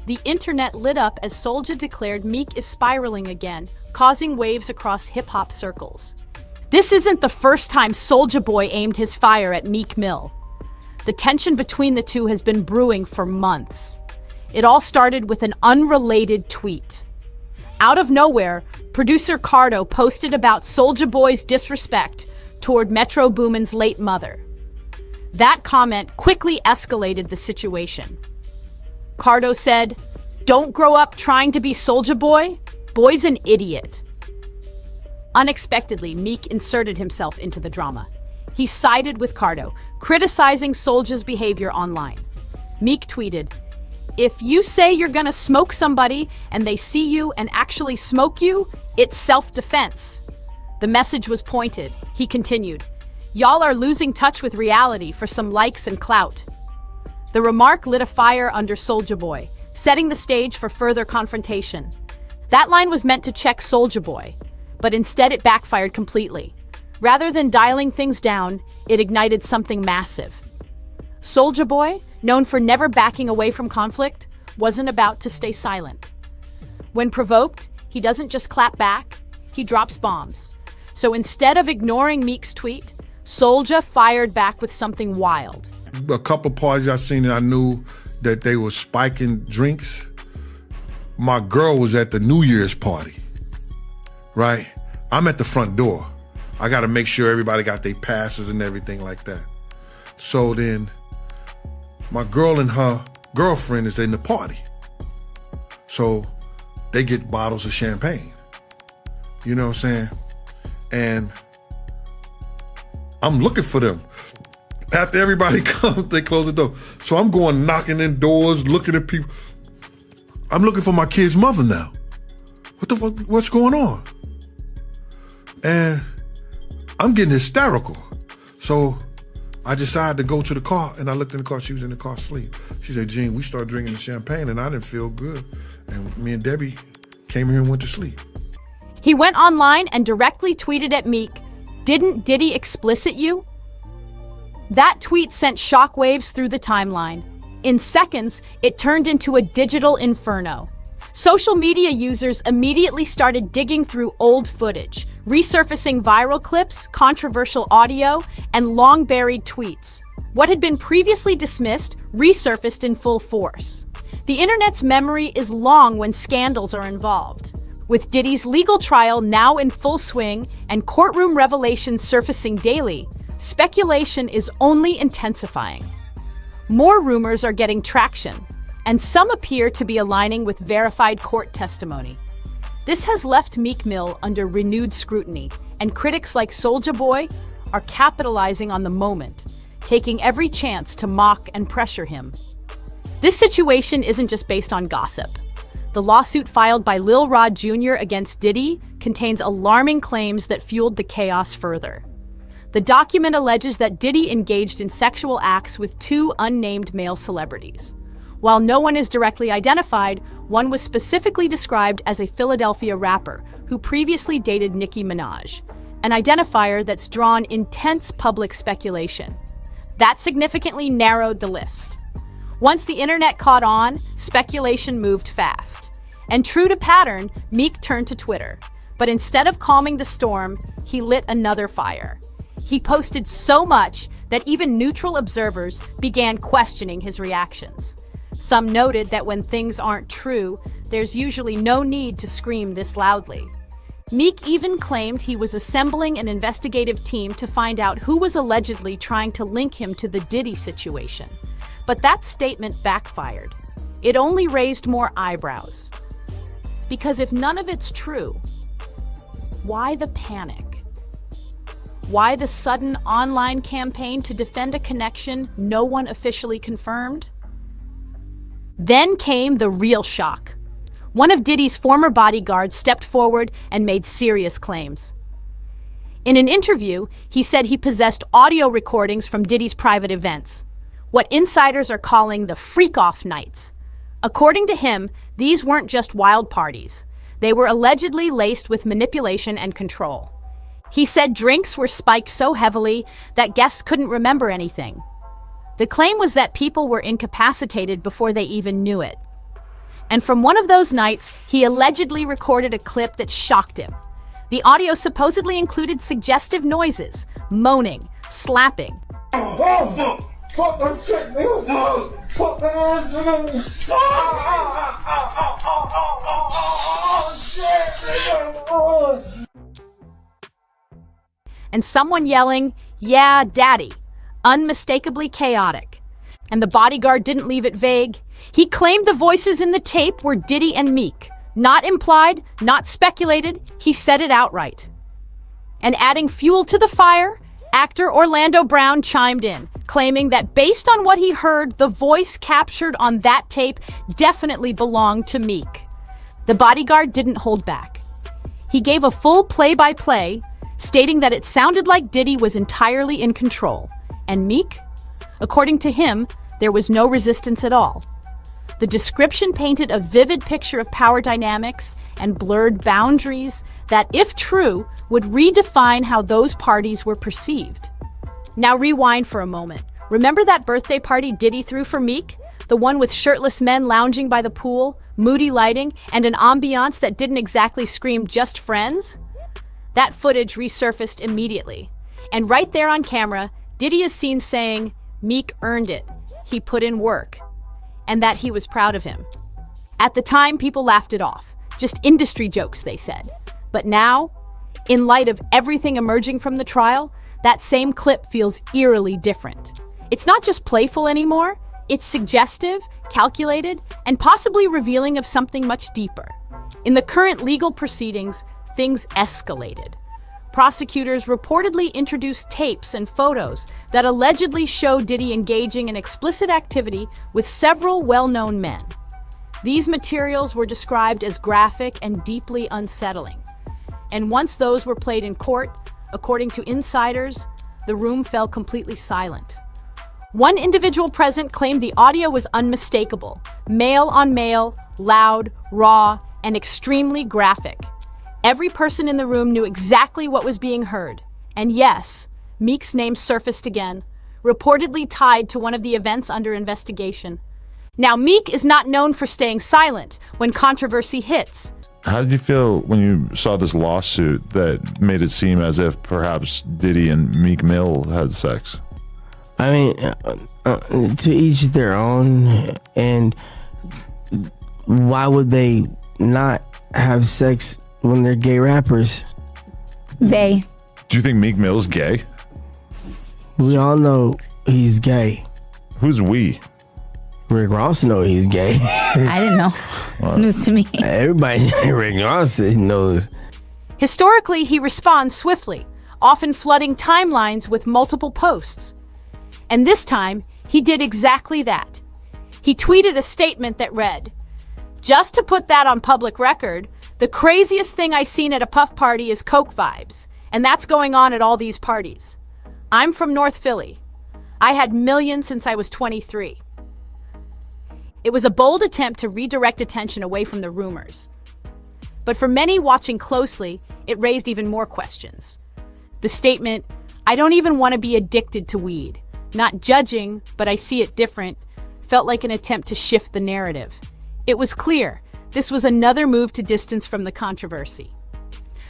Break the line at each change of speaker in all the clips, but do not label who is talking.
the internet lit up as Soulja declared Meek is spiraling again, causing waves across hip-hop circles. This isn't the first time Soulja Boy aimed his fire at Meek Mill. The tension between the two has been brewing for months. It all started with an unrelated tweet. Out of nowhere, producer Cardo posted about Soulja Boy's disrespect toward Metro Boomin's late mother. That comment quickly escalated the situation. Cardo said, "Don't grow up trying to be Soulja Boy. Boy's an idiot." Unexpectedly, Meek inserted himself into the drama. He sided with Cardo, criticizing Soulja's behavior online. Meek tweeted, "If you say you're gonna smoke somebody and they see you and actually smoke you, it's self-defense." The message was pointed. He continued, "Y'all are losing touch with reality for some likes and clout." The remark lit a fire under Soulja Boy, setting the stage for further confrontation. That line was meant to check Soulja Boy, but instead it backfired completely. Rather than dialing things down, it ignited something massive. Soulja Boy, known for never backing away from conflict, wasn't about to stay silent. When provoked, he doesn't just clap back, he drops bombs. So instead of ignoring Meek's tweet, Soulja fired back with something wild.
A couple parties I seen and I knew that they were spiking drinks. My girl was at the New Year's party, right? I'm at the front door. I gotta make sure everybody got their passes and everything like that. So then my girl and her girlfriend is in the party. So they get bottles of champagne. You know what I'm saying? And I'm looking for them. After everybody comes, they close the door. So I'm going knocking in doors, looking at people. I'm looking for my kid's mother now. What the fuck, what's going on? And I'm getting hysterical. So I decided to go to the car, and I looked in the car. She was in the car asleep. She said, "Gene, we started drinking the champagne, and I didn't feel good." And me and Debbie came here and went to sleep.
He went online and directly tweeted at Meek, "Didn't Diddy explicit you?" That tweet sent shockwaves through the timeline. In seconds, it turned into a digital inferno. Social media users immediately started digging through old footage, resurfacing viral clips, controversial audio, and long-buried tweets. What had been previously dismissed resurfaced in full force. The internet's memory is long when scandals are involved. With Diddy's legal trial now in full swing and courtroom revelations surfacing daily, speculation is only intensifying. More rumors are getting traction, and some appear to be aligning with verified court testimony. This has left Meek Mill under renewed scrutiny, and critics like Soulja Boy are capitalizing on the moment, taking every chance to mock and pressure him. This situation isn't just based on gossip. The lawsuit filed by Lil Rod Jr. against Diddy contains alarming claims that fueled the chaos further. The document alleges that Diddy engaged in sexual acts with two unnamed male celebrities. While no one is directly identified, one was specifically described as a Philadelphia rapper who previously dated Nicki Minaj, an identifier that's drawn intense public speculation. That significantly narrowed the list. Once the internet caught on, speculation moved fast. And true to pattern, Meek turned to Twitter. But instead of calming the storm, he lit another fire. He posted so much that even neutral observers began questioning his reactions. Some noted that when things aren't true, there's usually no need to scream this loudly. Meek even claimed he was assembling an investigative team to find out who was allegedly trying to link him to the Diddy situation. But that statement backfired. It only raised more eyebrows. Because if none of it's true, why the panic? Why the sudden online campaign to defend a connection no one officially confirmed? Then came the real shock. One of Diddy's former bodyguards stepped forward and made serious claims. In an interview, he said he possessed audio recordings from Diddy's private events, what insiders are calling the freak-off nights. According to him, these weren't just wild parties. They were allegedly laced with manipulation and control. He said drinks were spiked so heavily that guests couldn't remember anything. The claim was that people were incapacitated before they even knew it. And from one of those nights, he allegedly recorded a clip that shocked him. The audio supposedly included suggestive noises, moaning, slapping, and someone yelling, "Yeah, daddy," unmistakably chaotic. And the bodyguard didn't leave it vague. He claimed the voices in the tape were Diddy and Meek. Not implied, not speculated, he said it outright. And adding fuel to the fire, actor Orlando Brown chimed in, claiming that based on what he heard, the voice captured on that tape definitely belonged to Meek. The bodyguard didn't hold back. He gave a full play-by-play, stating that it sounded like Diddy was entirely in control, and Meek, according to him, there was no resistance at all. The description painted a vivid picture of power dynamics and blurred boundaries that, if true, would redefine how those parties were perceived. Now rewind for a moment. Remember that birthday party Diddy threw for Meek? The one with shirtless men lounging by the pool, moody lighting, and an ambiance that didn't exactly scream just friends? That footage resurfaced immediately. And right there on camera, Diddy is seen saying, Meek earned it. He put in work. And that he was proud of him. At the time, people laughed it off. Just industry jokes, they said. But now, in light of everything emerging from the trial, that same clip feels eerily different. It's not just playful anymore. It's suggestive, calculated, and possibly revealing of something much deeper. In the current legal proceedings, things escalated. Prosecutors reportedly introduced tapes and photos that allegedly show Diddy engaging in explicit activity with several well-known men. These materials were described as graphic and deeply unsettling. And once those were played in court, according to insiders, the room fell completely silent. One individual present claimed the audio was unmistakable, male on male, loud, raw, and extremely graphic. Every person in the room knew exactly what was being heard. And yes, Meek's name surfaced again, reportedly tied to one of the events under investigation. Now, Meek is not known for staying silent when controversy hits.
How did you feel when you saw this lawsuit that made it seem as if perhaps Diddy and Meek Mill had sex?
I mean, to each their own. And why would they not have sex when they're gay rappers?
They.
Do you think Meek Mill's gay?
We all know he's gay.
Who's we?
Rick Ross knows he's gay.
I didn't know. It's news to me.
Everybody, Rick Ross knows.
Historically, he responds swiftly, often flooding timelines with multiple posts. And this time, he did exactly that. He tweeted a statement that read, "Just to put that on public record, the craziest thing I seen at a puff party is coke vibes, and that's going on at all these parties. I'm from North Philly. I had millions since I was 23. It was a bold attempt to redirect attention away from the rumors. But for many watching closely, it raised even more questions. The statement, "I don't even want to be addicted to weed. Not judging, but I see it different," felt like an attempt to shift the narrative. It was clear this was another move to distance from the controversy.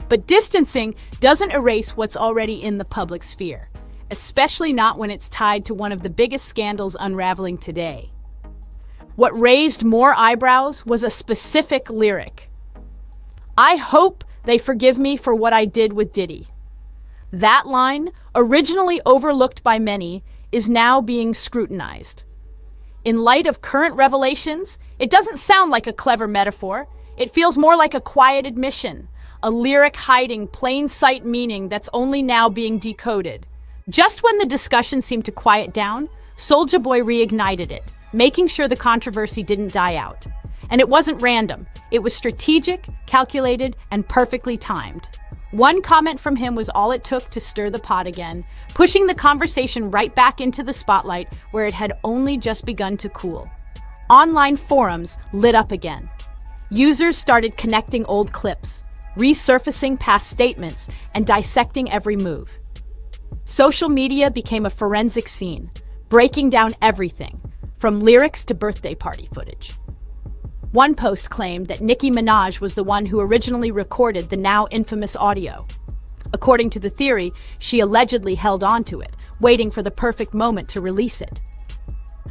But distancing doesn't erase what's already in the public sphere, especially not when it's tied to one of the biggest scandals unraveling today. What raised more eyebrows was a specific lyric. "I hope they forgive me for what I did with Diddy." That line, originally overlooked by many, is now being scrutinized. In light of current revelations, it doesn't sound like a clever metaphor. It feels more like a quiet admission, a lyric hiding plain sight meaning that's only now being decoded. Just when the discussion seemed to quiet down, Soulja Boy reignited it, making sure the controversy didn't die out. And it wasn't random. It was strategic, calculated, and perfectly timed. One comment from him was all it took to stir the pot again, pushing the conversation right back into the spotlight where it had only just begun to cool. Online forums lit up again. Users started connecting old clips, resurfacing past statements, and dissecting every move. Social media became a forensic scene, breaking down everything, from lyrics to birthday party footage. One post claimed that Nicki Minaj was the one who originally recorded the now infamous audio. According to the theory, she allegedly held on to it, waiting for the perfect moment to release it.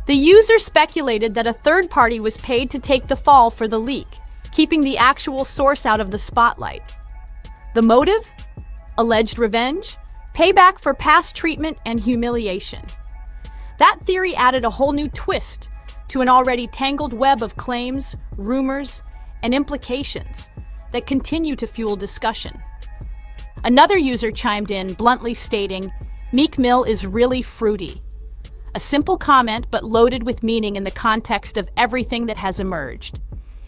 The user speculated that a third party was paid to take the fall for the leak, keeping the actual source out of the spotlight. The motive? Alleged revenge? Payback for past treatment and humiliation. That theory added a whole new twist to an already tangled web of claims, rumors, and implications that continue to fuel discussion. Another user chimed in, bluntly stating, "Meek Mill is really fruity." A simple comment, but loaded with meaning in the context of everything that has emerged.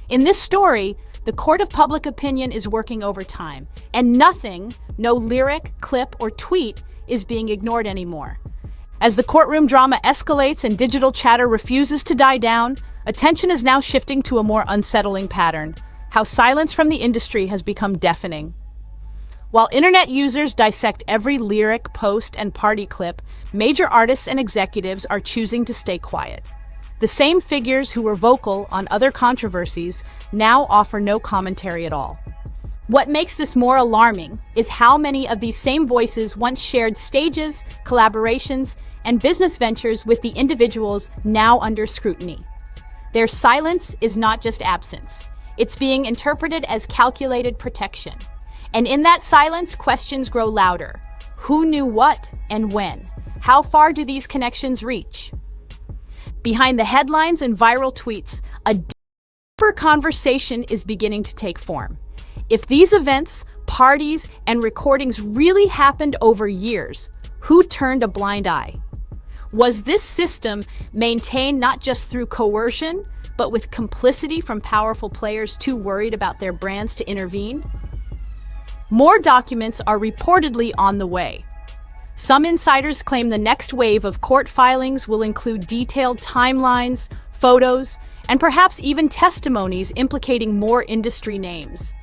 In this story, the court of public opinion is working overtime, and nothing, no lyric, clip, or tweet, is being ignored anymore. As the courtroom drama escalates and digital chatter refuses to die down, attention is now shifting to a more unsettling pattern: how silence from the industry has become deafening. While internet users dissect every lyric, post, and party clip, major artists and executives are choosing to stay quiet. The same figures who were vocal on other controversies now offer no commentary at all. What makes this more alarming is how many of these same voices once shared stages, collaborations, and business ventures with the individuals now under scrutiny. Their silence is not just absence. It's being interpreted as calculated protection. And in that silence, questions grow louder. Who knew what and when? How far do these connections reach? Behind the headlines and viral tweets, a deeper conversation is beginning to take form. If these events, parties, and recordings really happened over years, who turned a blind eye? Was this system maintained not just through coercion, but with complicity from powerful players too worried about their brands to intervene? More documents are reportedly on the way. Some insiders claim the next wave of court filings will include detailed timelines, photos, and perhaps even testimonies implicating more industry names.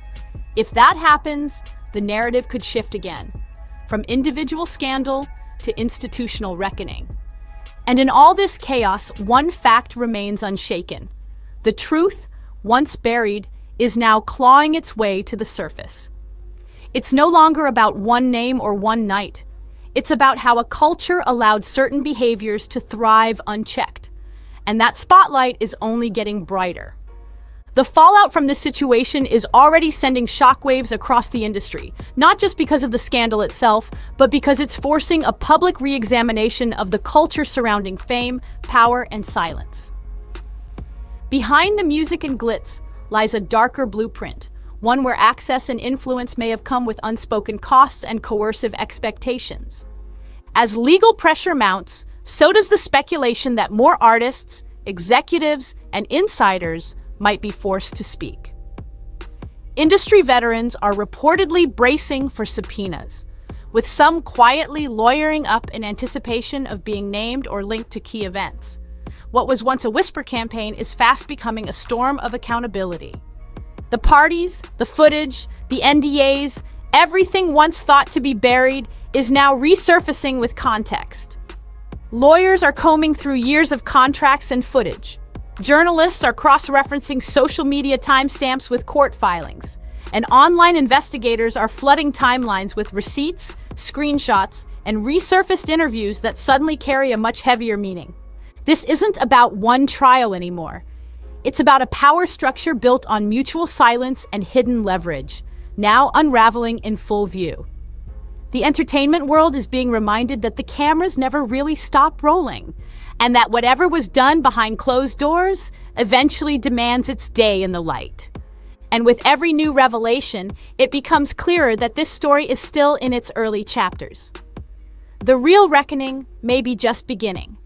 If that happens, the narrative could shift again, from individual scandal to institutional reckoning. And in all this chaos, one fact remains unshaken. The truth, once buried, is now clawing its way to the surface. It's no longer about one name or one night. It's about how a culture allowed certain behaviors to thrive unchecked. And that spotlight is only getting brighter. The fallout from this situation is already sending shockwaves across the industry, not just because of the scandal itself, but because it's forcing a public re-examination of the culture surrounding fame, power, and silence. Behind the music and glitz lies a darker blueprint, one where access and influence may have come with unspoken costs and coercive expectations. As legal pressure mounts, so does the speculation that more artists, executives, and insiders might be forced to speak. Industry veterans are reportedly bracing for subpoenas, with some quietly lawyering up in anticipation of being named or linked to key events. What was once a whisper campaign is fast becoming a storm of accountability. The parties, the footage, the NDAs, everything once thought to be buried is now resurfacing with context. Lawyers are combing through years of contracts and footage. Journalists are cross-referencing social media timestamps with court filings. And online investigators are flooding timelines with receipts, screenshots, and resurfaced interviews that suddenly carry a much heavier meaning. This isn't about one trial anymore. It's about a power structure built on mutual silence and hidden leverage, now unraveling in full view. The entertainment world is being reminded that the cameras never really stop rolling, and that whatever was done behind closed doors eventually demands its day in the light. And with every new revelation, it becomes clearer that this story is still in its early chapters. The real reckoning may be just beginning.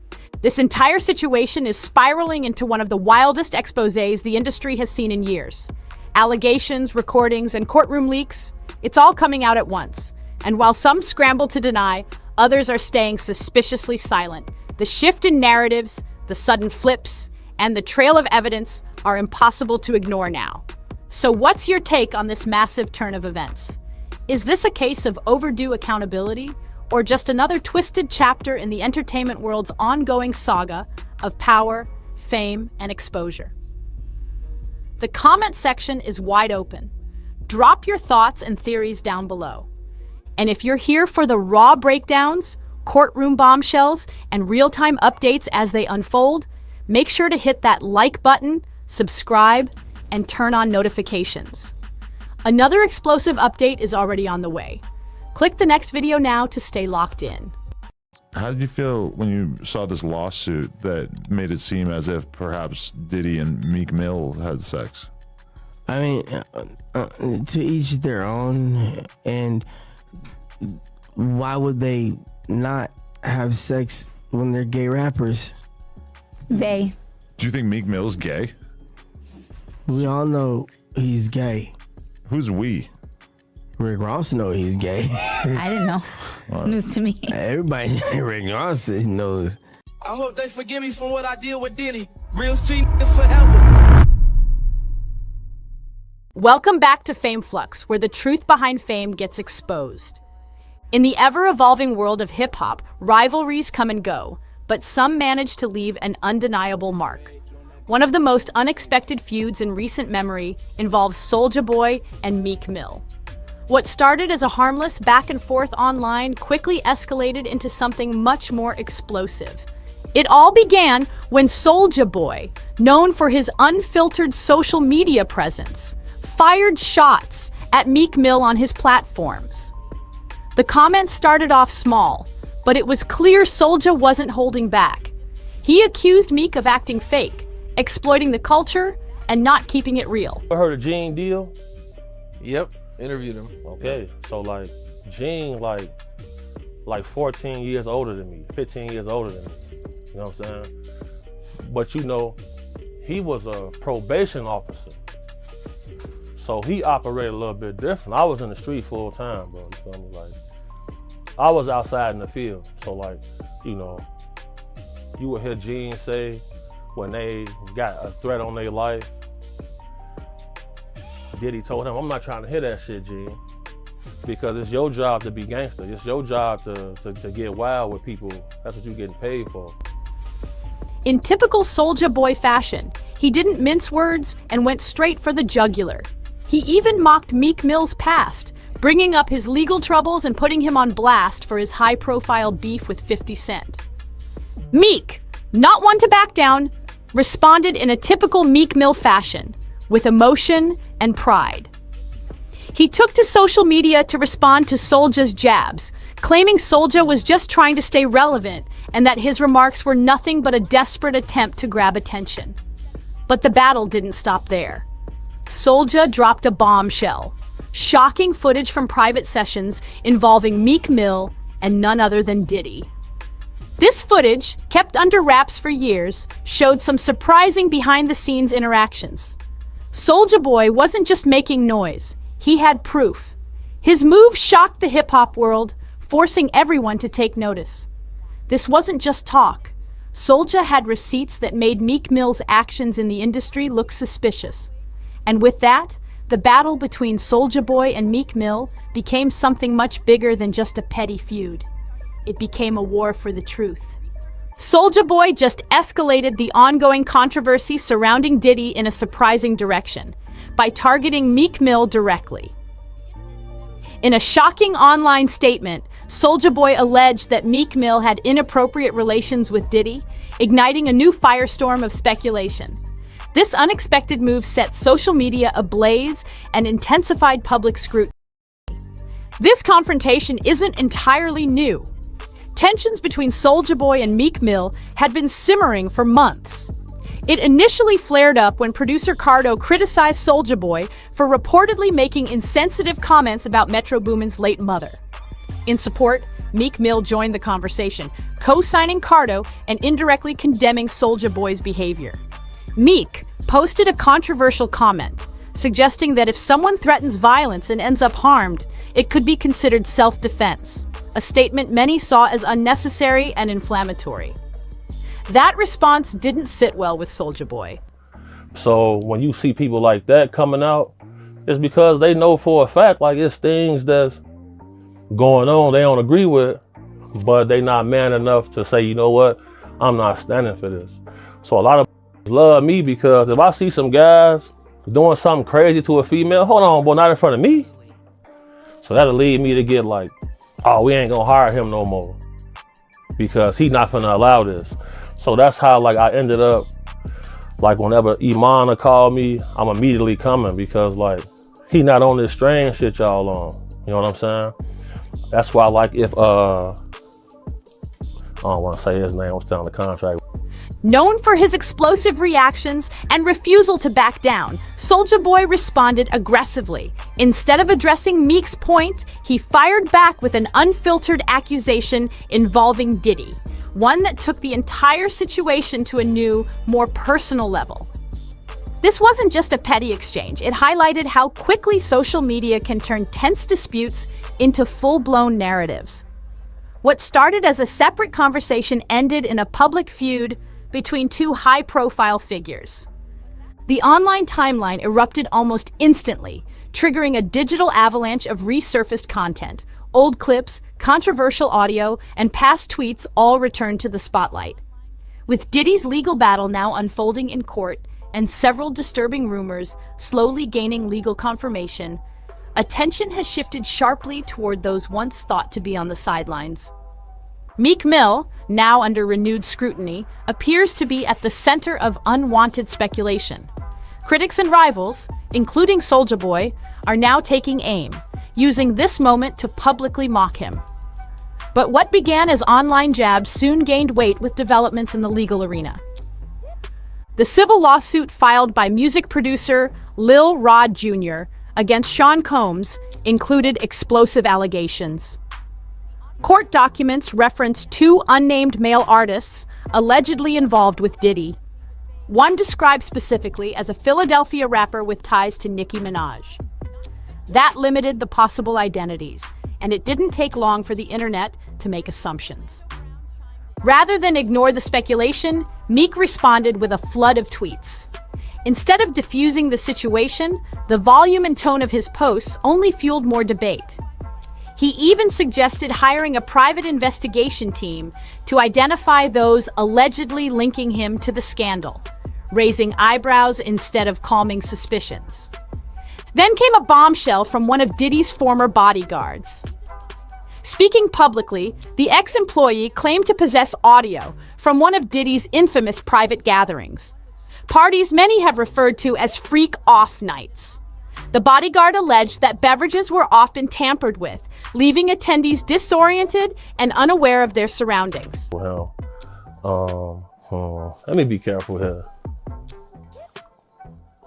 This entire situation is spiraling into one of the wildest exposés the industry has seen in years. Allegations, recordings, and courtroom leaks, it's all coming out at once. And while some scramble to deny, others are staying suspiciously silent. The shift in narratives, the sudden flips, and the trail of evidence are impossible to ignore now. So what's your take on this massive turn of events? Is this a case of overdue accountability, or just another twisted chapter in the entertainment world's ongoing saga of power, fame, and exposure? The comment section is wide open. Drop your thoughts and theories down below. And if you're here for the raw breakdowns, courtroom bombshells, and real-time updates as they unfold, make sure to hit that like button, subscribe, and turn on notifications. Another explosive update is already on the way. Click the next video now to stay locked in.
How did you feel when you saw this lawsuit that made it seem as if perhaps Diddy and Meek Mill had sex?
I mean, to each their own. And why would they not have sex when they're gay rappers?
They.
Do you think Meek Mill's gay?
We all know he's gay.
Who's we?
Rick Ross know he's gay.
I didn't know. It's news to me.
Everybody, Rick Ross knows.
I hope they forgive me for what I did with Diddy. Real street forever.
Welcome back to Fame Flux, where the truth behind fame gets exposed. In the ever-evolving world of hip-hop, rivalries come and go, but some manage to leave an undeniable mark. One of the most unexpected feuds in recent memory involves Soulja Boy and Meek Mill. What started as a harmless back and forth online quickly escalated into something much more explosive. It all began when Soulja Boy, known for his unfiltered social media presence, fired shots at Meek Mill on his platforms. The comments started off small, but it was clear Soulja wasn't holding back. He accused Meek of acting fake, exploiting the culture, and not keeping it real.
Ever heard of Gene Deal?
Yep, interviewed him.
Okay, so like Gene like 14 years older than me, 15 years older than me. You know what I'm saying? But you know, he was a probation officer. So he operated a little bit different. I was in the street full time, bro. You feel me? Like, I was outside in the field. So like, you know, you would hear Gene say when they got a threat on their life, Diddy told him, I'm not trying to hear that shit, Gene. Because it's your job to be gangster. It's your job to get wild with people. That's what you're getting paid for.
In typical Soulja Boy fashion, he didn't mince words and went straight for the jugular. He even mocked Meek Mill's past, bringing up his legal troubles and putting him on blast for his high-profile beef with 50 Cent. Meek, not one to back down, responded in a typical Meek Mill fashion, with emotion and pride. He took to social media to respond to Soulja's jabs, claiming Soulja was just trying to stay relevant and that his remarks were nothing but a desperate attempt to grab attention. But the battle didn't stop there. Soulja dropped a bombshell, shocking footage from private sessions involving Meek Mill and none other than Diddy. This footage, kept under wraps for years, showed some surprising behind-the-scenes interactions. Soulja Boy wasn't just making noise, he had proof. His move shocked the hip-hop world, forcing everyone to take notice. This wasn't just talk. Soulja had receipts that made Meek Mill's actions in the industry look suspicious. And with that, the battle between Soulja Boy and Meek Mill became something much bigger than just a petty feud. It became a war for the truth. Soulja Boy just escalated the ongoing controversy surrounding Diddy in a surprising direction by targeting Meek Mill directly. In a shocking online statement, Soulja Boy alleged that Meek Mill had inappropriate relations with Diddy, igniting a new firestorm of speculation. This unexpected move set social media ablaze and intensified public scrutiny. This confrontation isn't entirely new. Tensions between Soulja Boy and Meek Mill had been simmering for months. It initially flared up when producer Cardo criticized Soulja Boy for reportedly making insensitive comments about Metro Boomin's late mother. In support, Meek Mill joined the conversation, co-signing Cardo and indirectly condemning Soulja Boy's behavior. Meek posted a controversial comment, suggesting that if someone threatens violence and ends up harmed, it could be considered self-defense, a statement many saw as unnecessary and inflammatory. That response didn't sit well with Soulja Boy.
So when you see people like that coming out, it's because they know for a fact, like, it's things that's going on they don't agree with, but they not man enough to say, you know what, I'm not standing for this. So a lot of love me because if I see some guys doing something crazy to a female, hold on, boy, not in front of me. So that'll lead me to get like, oh, we ain't gonna hire him no more because he's not gonna allow this. So that's how like I ended up, like whenever Imana called me, I'm immediately coming because like he not on this strange shit y'all on. You know what I'm saying? That's why like if I don't want to say his name, I'm still on the contract.
Known for his explosive reactions and refusal to back down, Soulja Boy responded aggressively. Instead of addressing Meek's point, he fired back with an unfiltered accusation involving Diddy, one that took the entire situation to a new, more personal level. This wasn't just a petty exchange. It highlighted how quickly social media can turn tense disputes into full-blown narratives. What started as a separate conversation ended in a public feud between two high-profile figures. The online timeline erupted almost instantly, triggering a digital avalanche of resurfaced content. Old clips, controversial audio, and past tweets all returned to the spotlight. With Diddy's legal battle now unfolding in court and several disturbing rumors slowly gaining legal confirmation, attention has shifted sharply toward those once thought to be on the sidelines. Meek Mill, now under renewed scrutiny, appears to be at the center of unwanted speculation. Critics and rivals, including Soulja Boy, are now taking aim, using this moment to publicly mock him. But what began as online jabs soon gained weight with developments in the legal arena. The civil lawsuit filed by music producer Lil Rod Jr. against Sean Combs included explosive allegations. Court documents reference two unnamed male artists allegedly involved with Diddy. One described specifically as a Philadelphia rapper with ties to Nicki Minaj. That limited the possible identities, and it didn't take long for the internet to make assumptions. Rather than ignore the speculation, Meek responded with a flood of tweets. Instead of diffusing the situation, the volume and tone of his posts only fueled more debate. He even suggested hiring a private investigation team to identify those allegedly linking him to the scandal, raising eyebrows instead of calming suspicions. Then came a bombshell from one of Diddy's former bodyguards. Speaking publicly, the ex-employee claimed to possess audio from one of Diddy's infamous private gatherings, parties many have referred to as freak-off nights. The bodyguard alleged that beverages were often tampered with, leaving attendees disoriented and unaware of their surroundings.
Well, let me be careful here.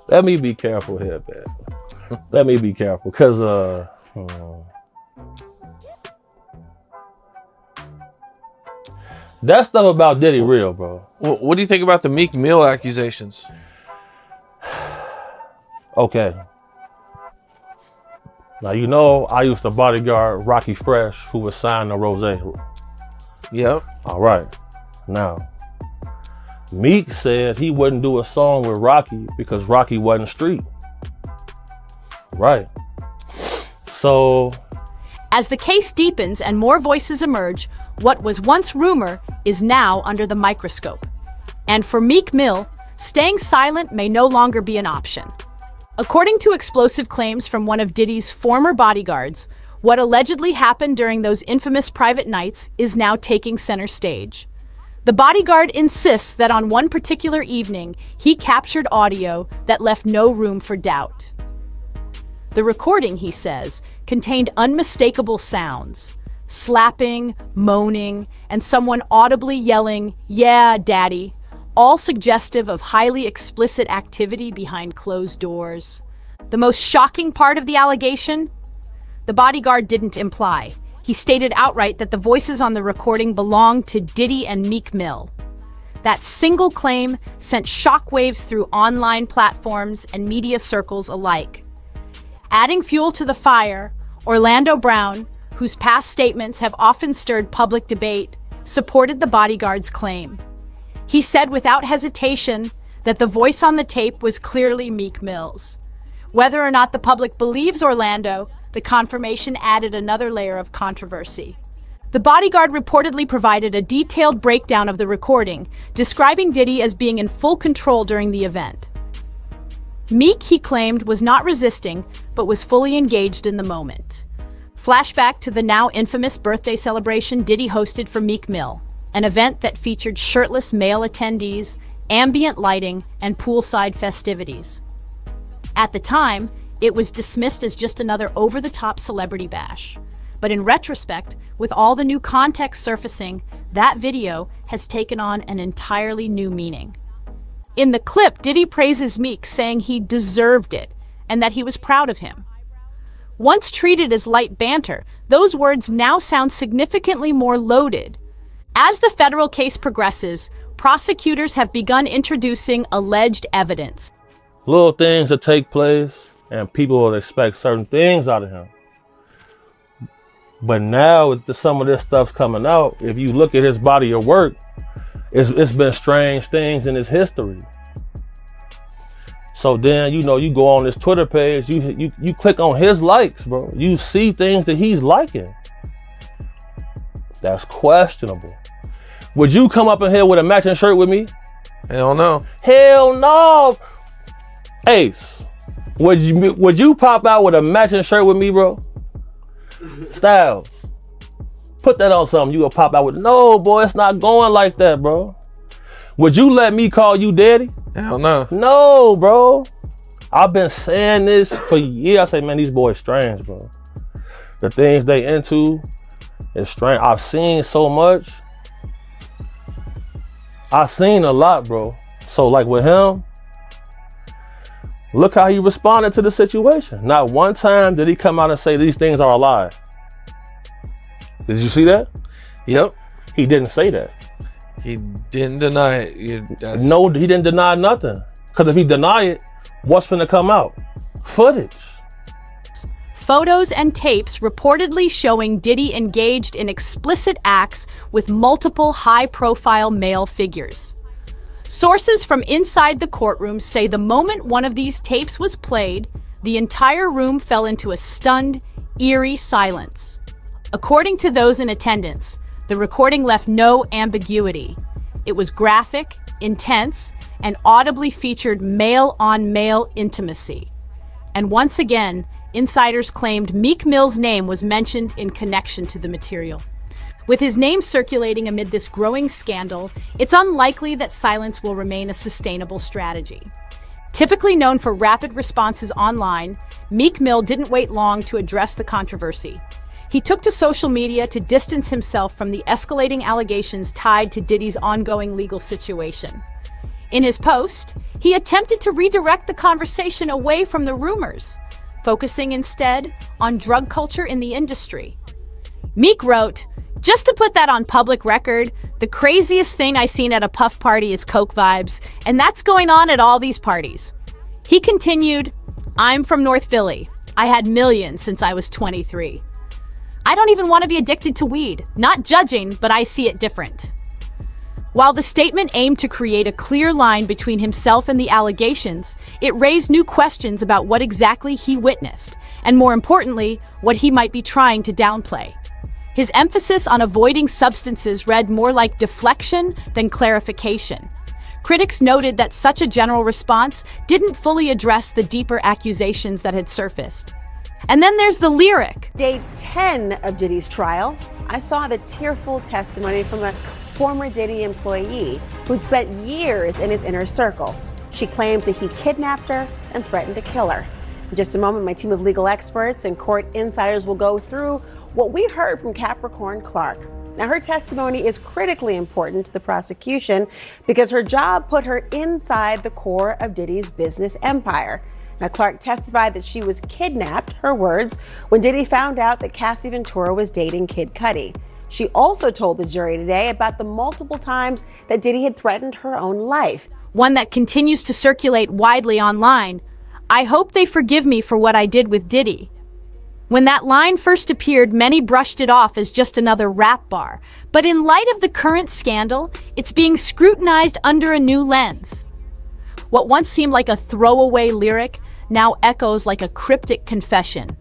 Let me be careful here, man. Let me be careful, because that stuff about Diddy real, bro.
What do you think about the Meek Mill accusations?
Okay. Now, you know, I used to bodyguard Rocky Fresh, who was signed to Rose.
Yep.
All right. Now, Meek said he wouldn't do a song with Rocky because Rocky wasn't street. Right. So,
as the case deepens and more voices emerge, what was once rumor is now under the microscope. And for Meek Mill, staying silent may no longer be an option. According to explosive claims from one of Diddy's former bodyguards, what allegedly happened during those infamous private nights is now taking center stage. The bodyguard insists that on one particular evening, he captured audio that left no room for doubt. The recording, he says, contained unmistakable sounds, slapping, moaning, and someone audibly yelling, "Yeah, daddy," all suggestive of highly explicit activity behind closed doors. The most shocking part of the allegation? The bodyguard didn't imply. He stated outright that the voices on the recording belonged to Diddy and Meek Mill. That single claim sent shockwaves through online platforms and media circles alike. Adding fuel to the fire, Orlando Brown, whose past statements have often stirred public debate, supported the bodyguard's claim. He said without hesitation that the voice on the tape was clearly Meek Mill's. Whether or not the public believes Orlando, the confirmation added another layer of controversy. The bodyguard reportedly provided a detailed breakdown of the recording, describing Diddy as being in full control during the event. Meek, he claimed, was not resisting, but was fully engaged in the moment. Flashback to the now infamous birthday celebration Diddy hosted for Meek Mill, an event that featured shirtless male attendees, ambient lighting, and poolside festivities. At the time, it was dismissed as just another over-the-top celebrity bash. But in retrospect, with all the new context surfacing, that video has taken on an entirely new meaning. In the clip, Diddy praises Meek, saying he deserved it and that he was proud of him. Once treated as light banter, those words now sound significantly more loaded. As the federal case progresses, prosecutors have begun introducing alleged evidence.
Little things that take place, and people will expect certain things out of him. But now, with some of this stuff's coming out, if you look at his body of work, it's been strange things in his history. So then, you go on his Twitter page, you click on his likes, bro. You see things that he's liking. That's questionable. Would you come up in here with a matching shirt with me?
Hell no.
Hell no. Ace, would you pop out with a matching shirt with me, bro? Styles, put that on something you will pop out with. No, boy, it's not going like that, bro. Would you let me call you daddy?
Hell no.
No, bro. I've been saying this for years. I say, man, these boys strange, bro. The things they into is strange. I've seen so much. I've seen a lot, bro. So like with him, look how he responded to the situation. Not one time did he come out and say these things are a lie. Did you see that?
Yep.
He didn't say that.
He didn't deny it.
No, he didn't deny nothing. Because if he deny it, what's finna come out? Footage.
Photos and tapes reportedly showing Diddy engaged in explicit acts with multiple high-profile male figures. Sources from inside the courtroom say the moment one of these tapes was played, the entire room fell into a stunned, eerie silence. According to those in attendance, the recording left no ambiguity. It was graphic, intense, and audibly featured male-on-male intimacy. And once again, insiders claimed Meek Mill's name was mentioned in connection to the material. With his name circulating amid this growing scandal, it's unlikely that silence will remain a sustainable strategy. Typically known for rapid responses online, Meek Mill didn't wait long to address the controversy. He took to social media to distance himself from the escalating allegations tied to Diddy's ongoing legal situation. In his post, he attempted to redirect the conversation away from the rumors, focusing instead on drug culture in the industry. Meek wrote, "Just to put that on public record, the craziest thing I seen at a puff party is coke vibes, and that's going on at all these parties." He continued, "I'm from North Philly. I had millions since I was 23. I don't even want to be addicted to weed. Not judging, but I see it different." While the statement aimed to create a clear line between himself and the allegations, it raised new questions about what exactly he witnessed, and more importantly, what he might be trying to downplay. His emphasis on avoiding substances read more like deflection than clarification. Critics noted that such a general response didn't fully address the deeper accusations that had surfaced. And then there's the lyric.
Day 10 of Diddy's trial, I saw the tearful testimony from a former Diddy employee who'd spent years in his inner circle. She claims that he kidnapped her and threatened to kill her. In just a moment, my team of legal experts and court insiders will go through what we heard from Capricorn Clark. Now, her testimony is critically important to the prosecution because her job put her inside the core of Diddy's business empire. Now, Clark testified that she was kidnapped, her words, when Diddy found out that Cassie Ventura was dating Kid Cudi. She also told the jury today about the multiple times that Diddy had threatened her own life.
One that continues to circulate widely online. "I hope they forgive me for what I did with Diddy." When that line first appeared, many brushed it off as just another rap bar. But in light of the current scandal, it's being scrutinized under a new lens. What once seemed like a throwaway lyric now echoes like a cryptic confession.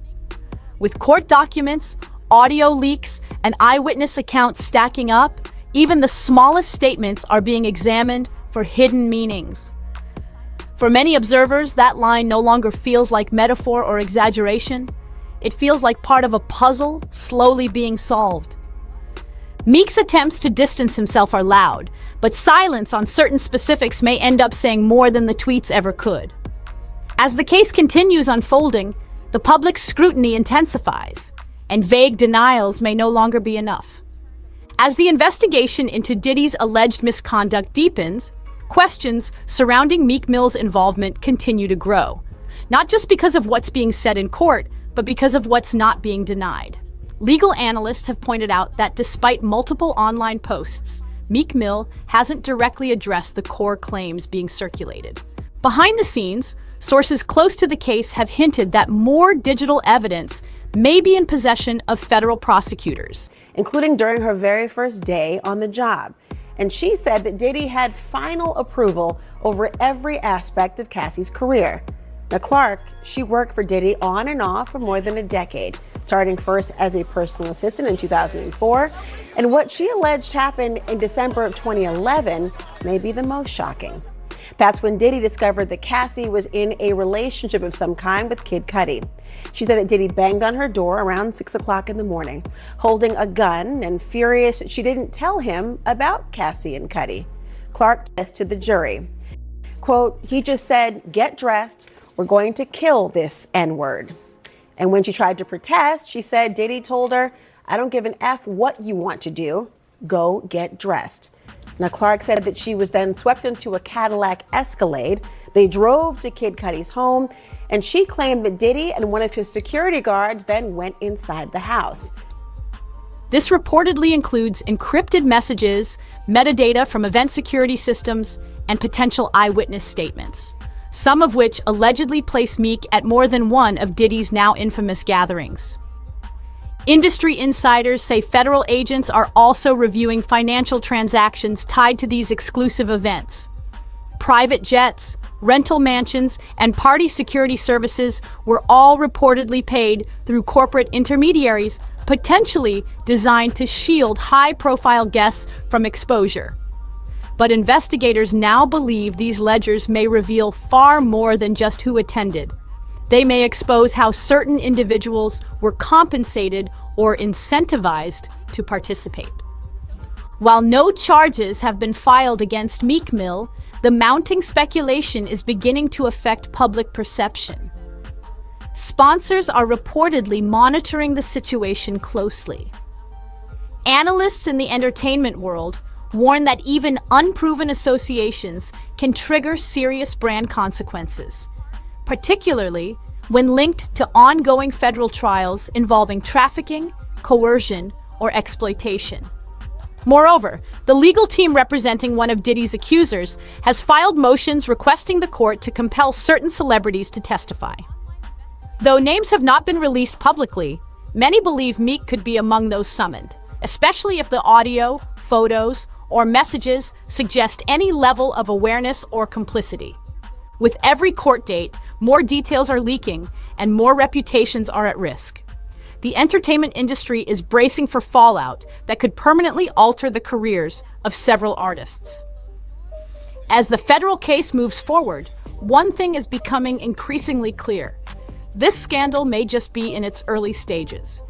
With court documents, audio leaks, and eyewitness accounts stacking up, even the smallest statements are being examined for hidden meanings. For many observers, that line no longer feels like metaphor or exaggeration. It feels like part of a puzzle slowly being solved. Meek's attempts to distance himself are loud, but silence on certain specifics may end up saying more than the tweets ever could. As the case continues unfolding, the public scrutiny intensifies, and vague denials may no longer be enough. As the investigation into Diddy's alleged misconduct deepens, questions surrounding Meek Mill's involvement continue to grow, not just because of what's being said in court, but because of what's not being denied. Legal analysts have pointed out that despite multiple online posts, Meek Mill hasn't directly addressed the core claims being circulated. Behind the scenes, sources close to the case have hinted that more digital evidence may be in possession of federal prosecutors,
including during her very first day on the job. And she said that Diddy had final approval over every aspect of Cassie's career. Now, Clark, she worked for Diddy on and off for more than a decade, starting first as a personal assistant in 2004. And what she alleged happened in December of 2011 may be the most shocking. That's when Diddy discovered that Cassie was in a relationship of some kind with Kid Cudi. She said that Diddy banged on her door around 6 o'clock in the morning, holding a gun and furious she didn't tell him about Cassie and Cudi. Clark says to the jury, quote, "He just said, get dressed, we're going to kill this N-word." And when she tried to protest, she said Diddy told her, "I don't give an F what you want to do, go get dressed." Now, Clark said that she was then swept into a Cadillac Escalade. They drove to Kid Cudi's home, and she claimed that Diddy and one of his security guards then went inside the house.
This reportedly includes encrypted messages, metadata from event security systems, and potential eyewitness statements, some of which allegedly place Meek at more than one of Diddy's now infamous gatherings. Industry insiders say federal agents are also reviewing financial transactions tied to these exclusive events. Private jets, rental mansions, and party security services were all reportedly paid through corporate intermediaries, potentially designed to shield high-profile guests from exposure. But investigators now believe these ledgers may reveal far more than just who attended. They may expose how certain individuals were compensated or incentivized to participate. While no charges have been filed against Meek Mill, the mounting speculation is beginning to affect public perception. Sponsors are reportedly monitoring the situation closely. Analysts in the entertainment world warn that even unproven associations can trigger serious brand consequences, particularly when linked to ongoing federal trials involving trafficking, coercion, or exploitation. Moreover, the legal team representing one of Diddy's accusers has filed motions requesting the court to compel certain celebrities to testify. Though names have not been released publicly, many believe Meek could be among those summoned, especially if the audio, photos, or messages suggest any level of awareness or complicity. With every court date, more details are leaking and more reputations are at risk. The entertainment industry is bracing for fallout that could permanently alter the careers of several artists. As the federal case moves forward, one thing is becoming increasingly clear. This scandal may just be in its early stages.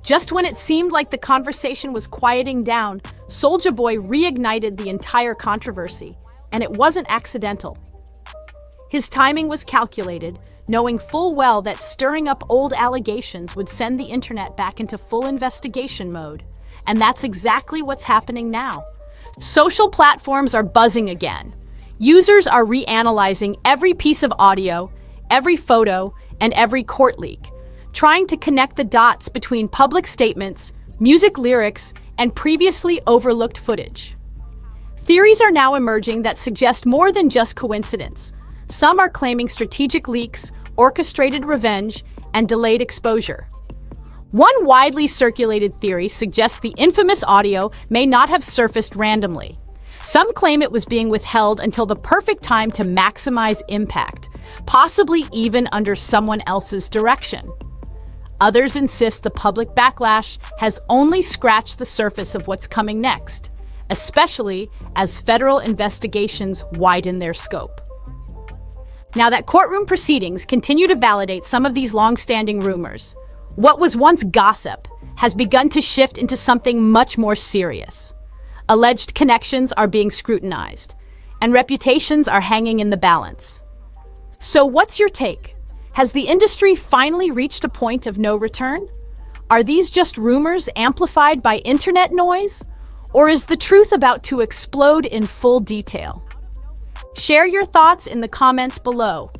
Just when it seemed like the conversation was quieting down, Soulja Boy reignited the entire controversy, and it wasn't accidental. His timing was calculated, knowing full well that stirring up old allegations would send the internet back into full investigation mode. And that's exactly what's happening now. Social platforms are buzzing again. Users are reanalyzing every piece of audio, every photo, and every court leak, trying to connect the dots between public statements, music lyrics, and previously overlooked footage. Theories are now emerging that suggest more than just coincidence. Some are claiming strategic leaks, orchestrated revenge, and delayed exposure. One widely circulated theory suggests the infamous audio may not have surfaced randomly. Some claim it was being withheld until the perfect time to maximize impact, possibly even under someone else's direction. Others insist the public backlash has only scratched the surface of what's coming next, especially as federal investigations widen their scope. Now that courtroom proceedings continue to validate some of these long-standing rumors, what was once gossip has begun to shift into something much more serious. Alleged connections are being scrutinized, and reputations are hanging in the balance. So what's your take? Has the industry finally reached a point of no return? Are these just rumors amplified by internet noise? Or is the truth about to explode in full detail? Share your thoughts in the comments below.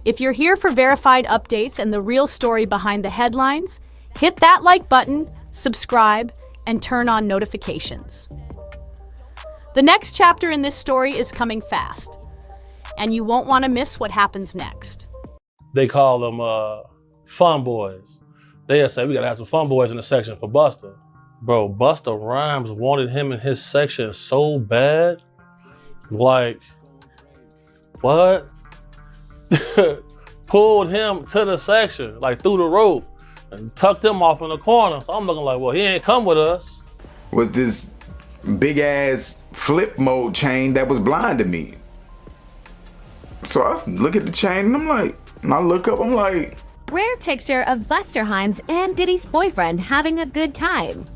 If you're here for verified updates and the real story behind the headlines, hit that like button, subscribe, and turn on notifications. The next chapter in this story is coming fast, and you won't want to miss what happens next.
They call them fun boys. They'll say, we gotta have some fun boys in the section for Busta. Bro, Busta Rhymes wanted him in his section so bad. Like, what? Pulled him to the section, like through the rope, and tucked him off in the corner. So I'm looking like, well, he ain't come with us.
Was this big ass flip mode chain that was blinding me. So I look at the chain and I'm like, and I look up, I'm like,
rare picture of Busta Rhymes and Diddy's boyfriend having a good time.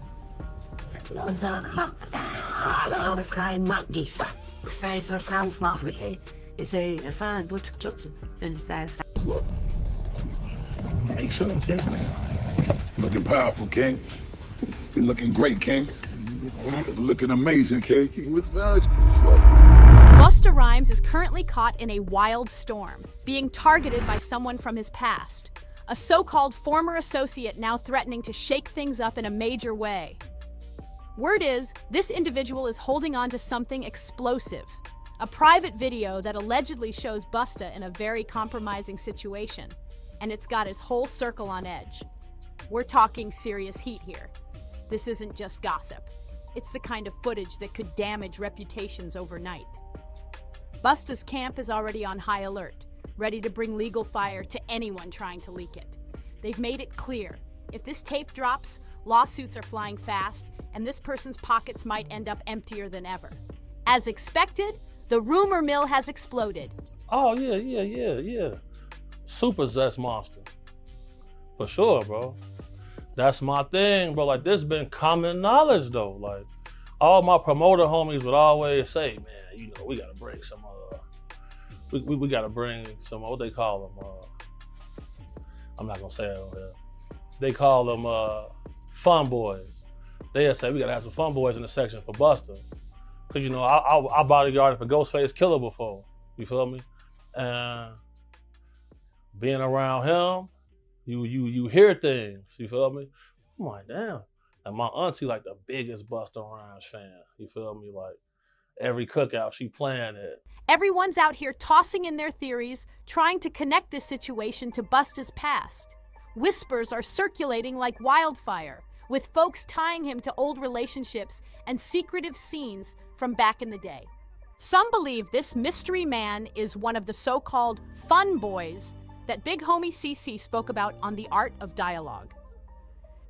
Looking powerful, King. You're looking great, King. Looking amazing, King.
Busta Rhymes is currently caught in a wild storm, being targeted by someone from his past. A so-called former associate now threatening to shake things up in a major way. Word is, this individual is holding on to something explosive. A private video that allegedly shows Busta in a very compromising situation, and it's got his whole circle on edge. We're talking serious heat here. This isn't just gossip. It's the kind of footage that could damage reputations overnight. Busta's camp is already on high alert, ready to bring legal fire to anyone trying to leak it. They've made it clear, if this tape drops, lawsuits are flying fast, and this person's pockets might end up emptier than ever. As expected, the rumor mill has exploded.
Oh, yeah. Super zest monster. For sure, bro. That's my thing, bro. Like, this been common knowledge, though. Like, all my promoter homies would always say, man, you know, we gotta bring some, we gotta bring some, what they call them, I'm not gonna say it on here. They call them fun boys. They'll say, we gotta have some fun boys in the section for Busta. Cause, you know, I bodyguarded for Ghostface Killer before, you feel me? And being around him, you hear things, you feel me? I'm like, damn. And my auntie like the biggest Busta Rhymes fan, you feel me? Like every cookout she playing it.
Everyone's out here tossing in their theories, trying to connect this situation to Busta's past. Whispers are circulating like wildfire, with folks tying him to old relationships and secretive scenes from back in the day. Some believe this mystery man is one of the so-called fun boys that Big Homie CC spoke about on The Art of Dialogue.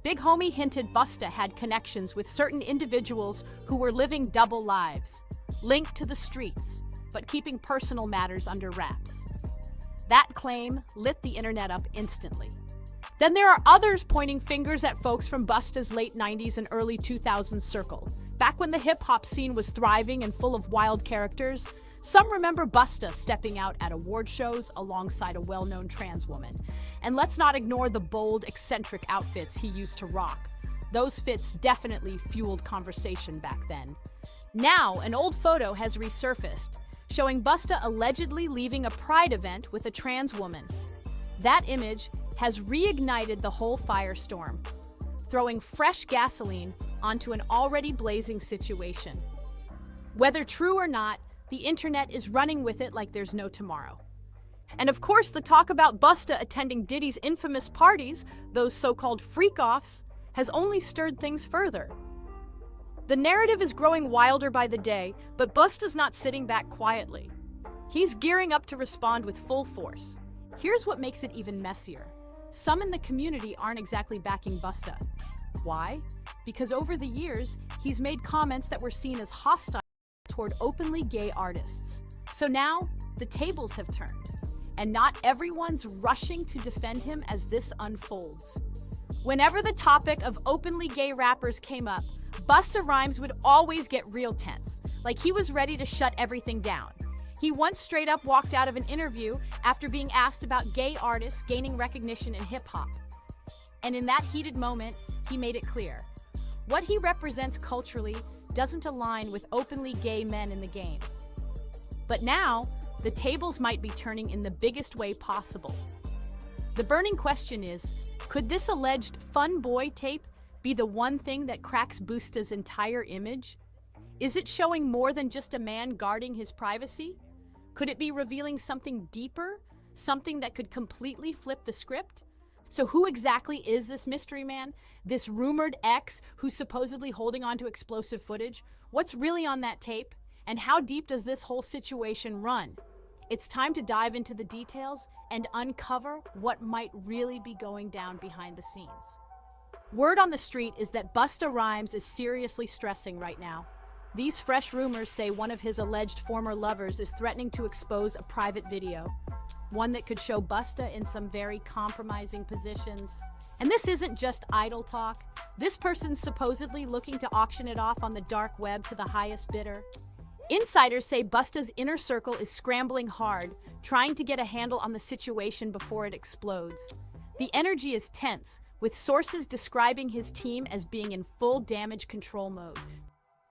Big Homie hinted Busta had connections with certain individuals who were living double lives, linked to the streets, but keeping personal matters under wraps. That claim lit the internet up instantly. Then there are others pointing fingers at folks from Busta's late 90s and early 2000s circle. Back when the hip-hop scene was thriving and full of wild characters, some remember Busta stepping out at award shows alongside a well-known trans woman. And let's not ignore the bold, eccentric outfits he used to rock. Those fits definitely fueled conversation back then. Now, an old photo has resurfaced, showing Busta allegedly leaving a pride event with a trans woman. That image has reignited the whole firestorm, throwing fresh gasoline onto an already blazing situation. Whether true or not, the internet is running with it like there's no tomorrow. And of course, the talk about Busta attending Diddy's infamous parties, those so-called freak-offs, has only stirred things further. The narrative is growing wilder by the day, but Busta's not sitting back quietly. He's gearing up to respond with full force. Here's what makes it even messier. Some in the community aren't exactly backing Busta. Why? Because over the years, he's made comments that were seen as hostile toward openly gay artists. So now, the tables have turned. and not everyone's rushing to defend him as this unfolds. Whenever the topic of openly gay rappers came up, Busta Rhymes would always get real tense, like he was ready to shut everything down. He once straight up walked out of an interview after being asked about gay artists gaining recognition in hip-hop. And in that heated moment, he made it clear. What he represents culturally doesn't align with openly gay men in the game. But now, the tables might be turning in the biggest way possible. The burning question is, could this alleged Fun Boy tape be the one thing that cracks Busta's entire image? Is it showing more than just a man guarding his privacy? Could it be revealing something deeper? Something that could completely flip the script? So who exactly is this mystery man? This rumored ex who's supposedly holding on to explosive footage? What's really on that tape? And how deep does this whole situation run? It's time to dive into the details and uncover what might really be going down behind the scenes. Word on the street is that Busta Rhymes is seriously stressing right now. These fresh rumors say one of his alleged former lovers is threatening to expose a private video, one that could show Busta in some very compromising positions. And this isn't just idle talk. This person's supposedly looking to auction it off on the dark web to the highest bidder. Insiders say Busta's inner circle is scrambling hard, trying to get a handle on the situation before it explodes. The energy is tense, with sources describing his team as being in full damage control mode.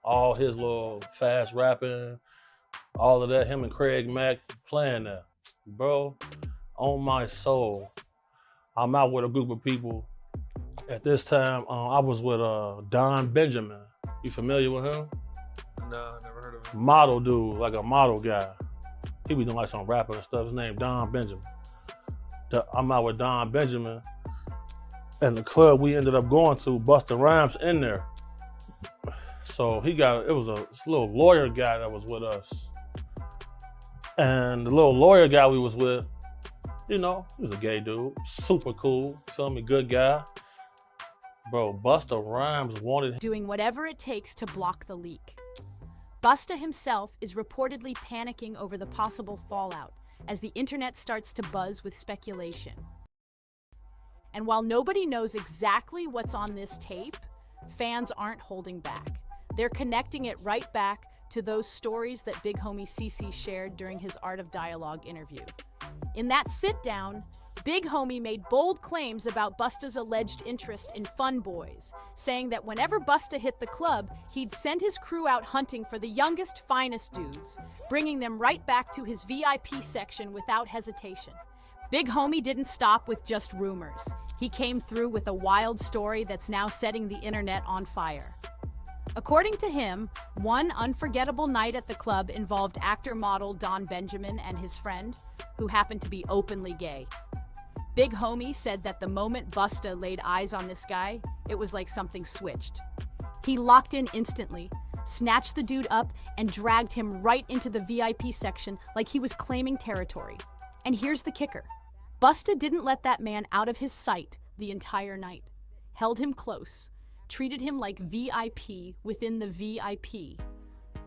All his little fast rapping, all of that, him and Craig Mack playing that. Bro, on my soul, I'm out with a group of people. At this time, I was with Don Benjamin. You familiar with him?
No, never heard of him.
Model dude, like a model guy. He be doing like some rapping and stuff. His name Don Benjamin. I'm out with Don Benjamin. And the club we ended up going to, Busta Rhymes in there. So it was a little lawyer guy that was with us. And the little lawyer guy we was with, you know, he was a gay dude, super cool, feel me, good guy. Bro, Busta Rhymes wanted
doing whatever it takes to block the leak. Busta himself is reportedly panicking over the possible fallout as the internet starts to buzz with speculation. And while nobody knows exactly what's on this tape, fans aren't holding back. They're connecting it right back to those stories that Big Homie CC shared during his Art of Dialogue interview. In that sit-down, Big Homie made bold claims about Busta's alleged interest in Fun Boys, saying that whenever Busta hit the club, he'd send his crew out hunting for the youngest, finest dudes, bringing them right back to his VIP section without hesitation. Big Homie didn't stop with just rumors. He came through with a wild story that's now setting the internet on fire. According to him, one unforgettable night at the club involved actor-model Don Benjamin and his friend, who happened to be openly gay. Big Homie said that the moment Busta laid eyes on this guy, it was like something switched. He locked in instantly, snatched the dude up, and dragged him right into the VIP section like he was claiming territory. And here's the kicker. Busta didn't let that man out of his sight the entire night, held him close, treated him like VIP within the VIP.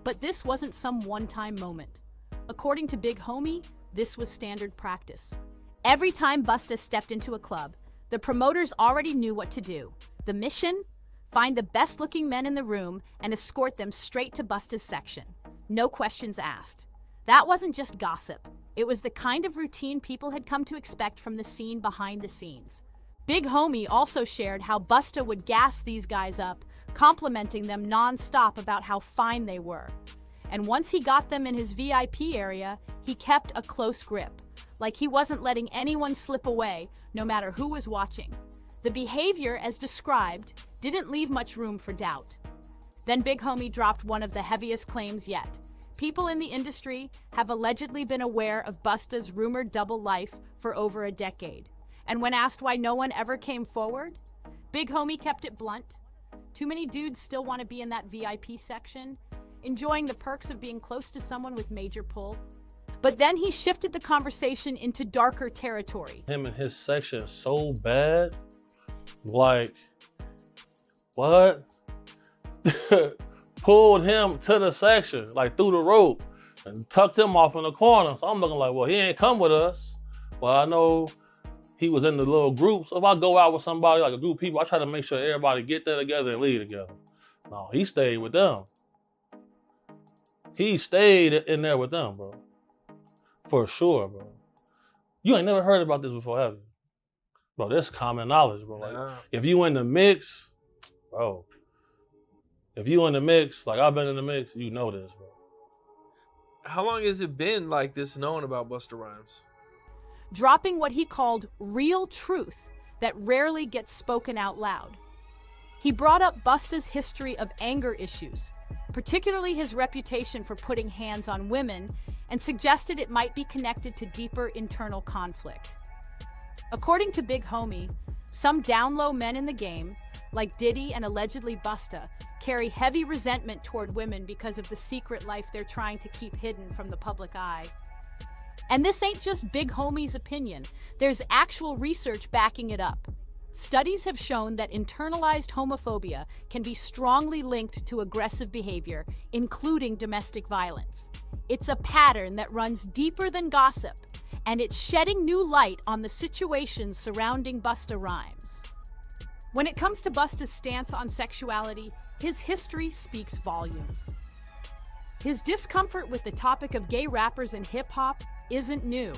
But this wasn't some one-time moment. According to Big Homie, this was standard practice. Every time Busta stepped into a club, the promoters already knew what to do. The mission? Find the best-looking men in the room and escort them straight to Busta's section. No questions asked. That wasn't just gossip. It was the kind of routine people had come to expect from the scene behind the scenes. Big Homie also shared how Busta would gas these guys up, complimenting them non-stop about how fine they were. And once he got them in his VIP area, he kept a close grip, like he wasn't letting anyone slip away, no matter who was watching. The behavior, as described, didn't leave much room for doubt. Then Big Homie dropped one of the heaviest claims yet. People in the industry have allegedly been aware of Busta's rumored double life for over a decade. And when asked why no one ever came forward, Big Homie kept it blunt. Too many dudes still want to be in that VIP section, enjoying the perks of being close to someone with major pull. But then he shifted the conversation into darker territory.
him in his section so bad, like, what? Pulled him to the section, like through the rope, and tucked him off in the corner. So I'm looking like, well, he ain't come with us. Well, I know he was in the little group. So if I go out with somebody, like a group of people, I try to make sure everybody get there together and leave together. No, he stayed with them. He stayed in there with them, bro. For sure, bro. You ain't never heard about this before, have you? Bro, that's common knowledge, bro. Like, if you in the mix, bro. If you in the mix, like I've been in the mix, you know this, bro.
How long has it been like this known about Busta Rhymes?
Dropping what he called real truth that rarely gets spoken out loud. He brought up Busta's history of anger issues, particularly his reputation for putting hands on women, and suggested it might be connected to deeper internal conflict. According to Big Homie, some down-low men in the game, like Diddy and allegedly Busta, carry heavy resentment toward women because of the secret life they're trying to keep hidden from the public eye. And this ain't just Big Homie's opinion. There's actual research backing it up. Studies have shown that internalized homophobia can be strongly linked to aggressive behavior, including domestic violence. It's a pattern that runs deeper than gossip, and it's shedding new light on the situations surrounding Busta Rhymes. When it comes to Busta's stance on sexuality, his history speaks volumes. His discomfort with the topic of gay rappers in hip-hop isn't new.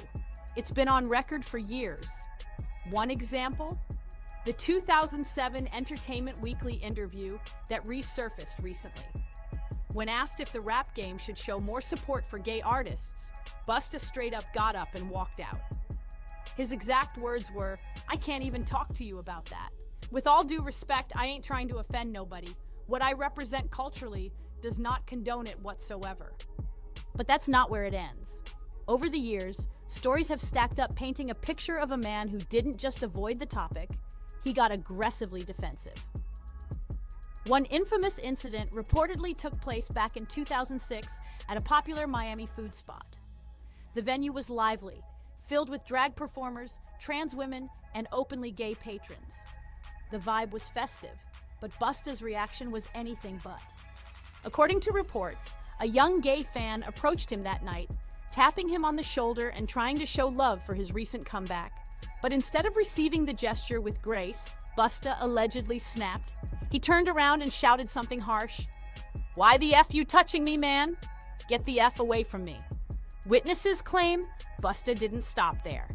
It's been on record for years. One example? The 2007 Entertainment Weekly interview that resurfaced recently. When asked if the rap game should show more support for gay artists, Busta straight up got up and walked out. His exact words were, "I can't even talk to you about that. With all due respect, I ain't trying to offend nobody. What I represent culturally does not condone it whatsoever." But that's not where it ends. Over the years, stories have stacked up painting a picture of a man who didn't just avoid the topic, he got aggressively defensive. One infamous incident reportedly took place back in 2006 at a popular Miami food spot. The venue was lively, filled with drag performers, trans women, and openly gay patrons. The vibe was festive, but Busta's reaction was anything but. According to reports, a young gay fan approached him that night, tapping him on the shoulder and trying to show love for his recent comeback. But instead of receiving the gesture with grace, Busta allegedly snapped. He turned around and shouted something harsh. "Why the F you touching me, man? Get the F away from me." Witnesses claim Busta didn't stop there.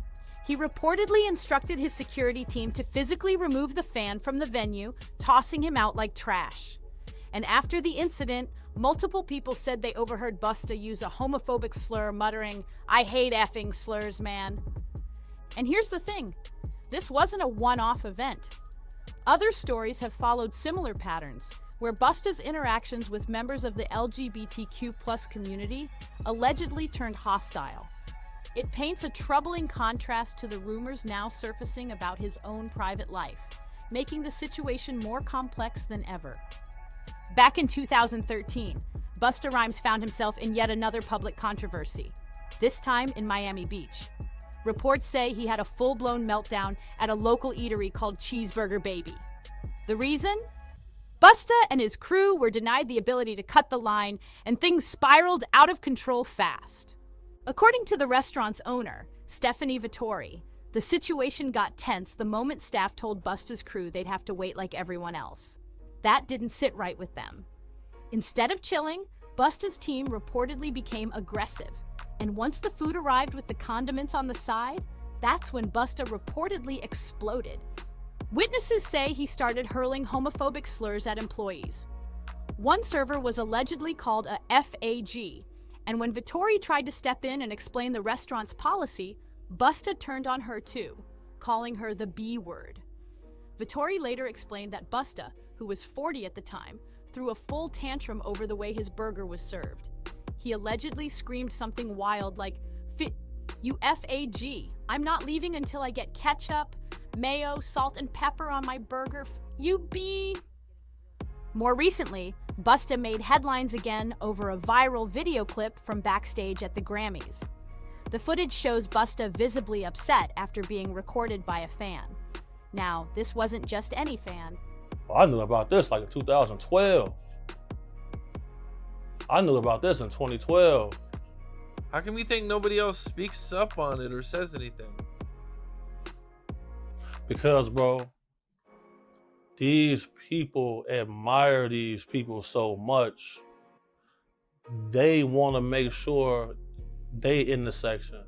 He reportedly instructed his security team to physically remove the fan from the venue, tossing him out like trash. And after the incident, multiple people said they overheard Busta use a homophobic slur, muttering, "I hate effing slurs, man." And here's the thing, this wasn't a one-off event. Other stories have followed similar patterns, where Busta's interactions with members of the LGBTQ+ community allegedly turned hostile. It paints a troubling contrast to the rumors now surfacing about his own private life, making the situation more complex than ever. Back in 2013, Busta Rhymes found himself in yet another public controversy, this time in Miami Beach. Reports say he had a full-blown meltdown at a local eatery called Cheeseburger Baby. The reason? Busta and his crew were denied the ability to cut the line, and things spiraled out of control fast. According to the restaurant's owner, Stephanie Vittori, the situation got tense the moment staff told Busta's crew they'd have to wait like everyone else. That didn't sit right with them. Instead of chilling, Busta's team reportedly became aggressive, and once the food arrived with the condiments on the side, that's when Busta reportedly exploded. Witnesses say he started hurling homophobic slurs at employees. One server was allegedly called a FAG, and when Vittori tried to step in and explain the restaurant's policy, Busta turned on her too, calling her the B word. Vittori later explained that Busta, who was 40 at the time, threw a full tantrum over the way his burger was served. He allegedly screamed something wild like, "You FAG, I'm not leaving until I get ketchup, mayo, salt, and pepper on my burger, you B." More recently, Busta made headlines again over a viral video clip from backstage at the Grammys. The footage shows Busta visibly upset after being recorded by a fan. Now, this wasn't just any fan.
I knew about this like in 2012. I knew about this in 2012.
How can we think nobody else speaks up on it or says anything?
Because, bro, these people admire these people so much. They want to make sure they in the section,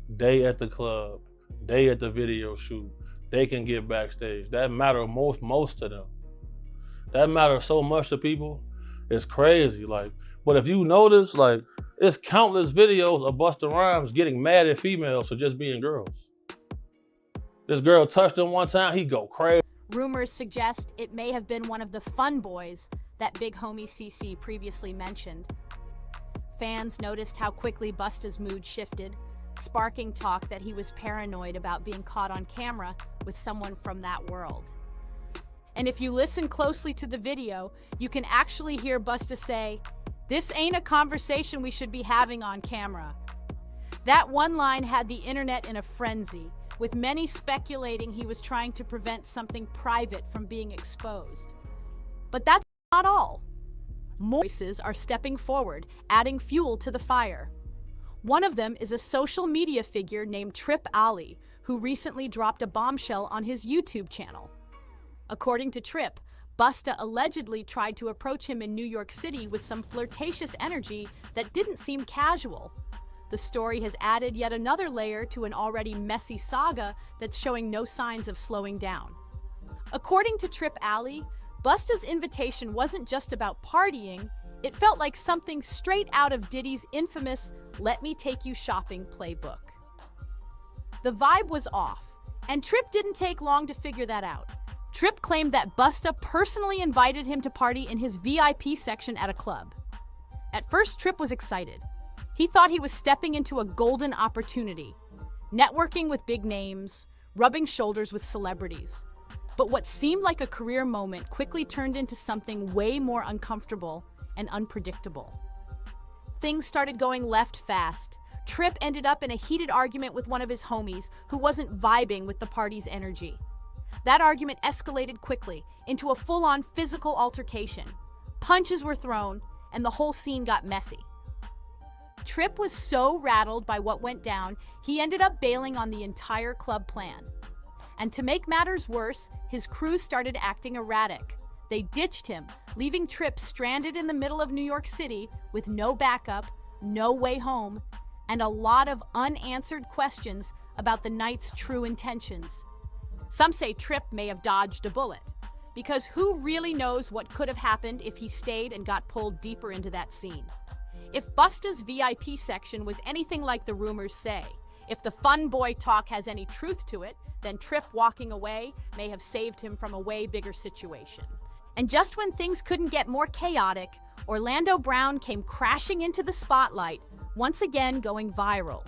they at the club, they at the video shoot, they can get backstage. That matters most to them. That matters so much to people. It's crazy. Like, but if you notice, like, it's countless videos of Busta Rhymes getting mad at females for just being girls. This girl touched him one time, he go crazy.
Rumors suggest it may have been one of the fun boys that big homie CC previously mentioned. Fans noticed how quickly Busta's mood shifted, sparking talk that he was paranoid about being caught on camera with someone from that world. And if you listen closely to the video, you can actually hear Busta say, "This ain't a conversation we should be having on camera." That one line had the internet in a frenzy, with many speculating he was trying to prevent something private from being exposed. But that's not all. More voices are stepping forward, adding fuel to the fire. One of them is a social media figure named Trip Ali, who recently dropped a bombshell on his YouTube channel. According to Trip, Busta allegedly tried to approach him in New York City with some flirtatious energy that didn't seem casual. The story has added yet another layer to an already messy saga that's showing no signs of slowing down. According to Trip Ali, Busta's invitation wasn't just about partying, it felt like something straight out of Diddy's infamous "Let Me Take You Shopping" playbook. The vibe was off, and Trip didn't take long to figure that out. Trip claimed that Busta personally invited him to party in his VIP section at a club. At first, Trip was excited. He thought he was stepping into a golden opportunity, networking with big names, rubbing shoulders with celebrities. But what seemed like a career moment quickly turned into something way more uncomfortable and unpredictable. Things started going left fast. Trip ended up in a heated argument with one of his homies who wasn't vibing with the party's energy. That argument escalated quickly into a full-on physical altercation. Punches were thrown, and the whole scene got messy. Trip was so rattled by what went down, he ended up bailing on the entire club plan. And to make matters worse, his crew started acting erratic. They ditched him, leaving Trip stranded in the middle of New York City with no backup, no way home, and a lot of unanswered questions about the night's true intentions. Some say Trip may have dodged a bullet, because who really knows what could have happened if he stayed and got pulled deeper into that scene. If Busta's VIP section was anything like the rumors say, if the fun boy talk has any truth to it, then Trip walking away may have saved him from a way bigger situation. And just when things couldn't get more chaotic, Orlando Brown came crashing into the spotlight, once again going viral.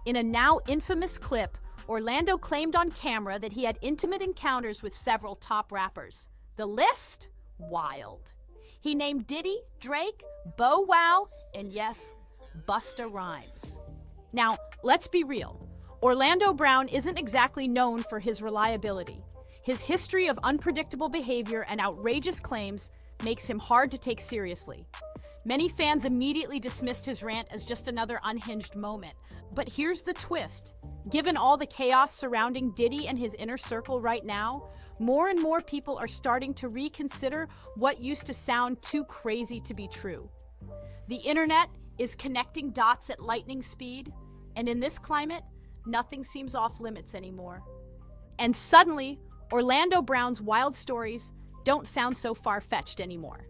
In a now infamous clip, Orlando claimed on camera that he had intimate encounters with several top rappers. The list? Wild. He named Diddy, Drake, Bow Wow, and yes, Busta Rhymes. Now, let's be real. Orlando Brown isn't exactly known for his reliability. His history of unpredictable behavior and outrageous claims makes him hard to take seriously. Many fans immediately dismissed his rant as just another unhinged moment. But here's the twist. Given all the chaos surrounding Diddy and his inner circle right now, more and more people are starting to reconsider what used to sound too crazy to be true. The internet is connecting dots at lightning speed, and in this climate, nothing seems off limits anymore. And suddenly, Orlando Brown's wild stories don't sound so far-fetched anymore.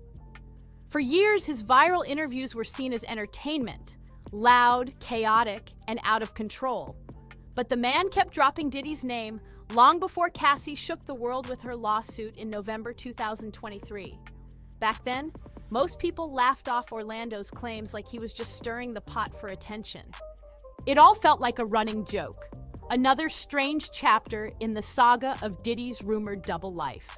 For years, his viral interviews were seen as entertainment, loud, chaotic, and out of control. But the man kept dropping Diddy's name long before Cassie shook the world with her lawsuit in November 2023. Back then, most people laughed off Orlando's claims like he was just stirring the pot for attention. It all felt like a running joke, another strange chapter in the saga of Diddy's rumored double life.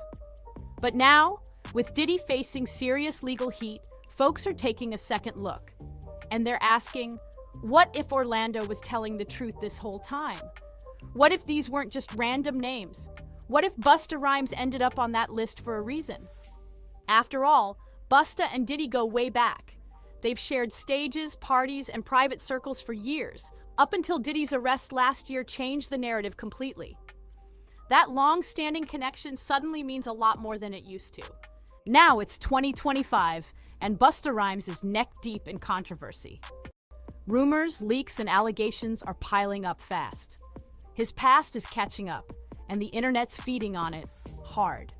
But now, with Diddy facing serious legal heat, folks are taking a second look. And they're asking, what if Orlando was telling the truth this whole time? What if these weren't just random names? What if Busta Rhymes ended up on that list for a reason? After all, Busta and Diddy go way back. They've shared stages, parties, and private circles for years, up until Diddy's arrest last year changed the narrative completely. That long-standing connection suddenly means a lot more than it used to. Now it's 2025, and Busta Rhymes is neck-deep in controversy. Rumors, leaks, and allegations are piling up fast. His past is catching up, and the internet's feeding on it hard.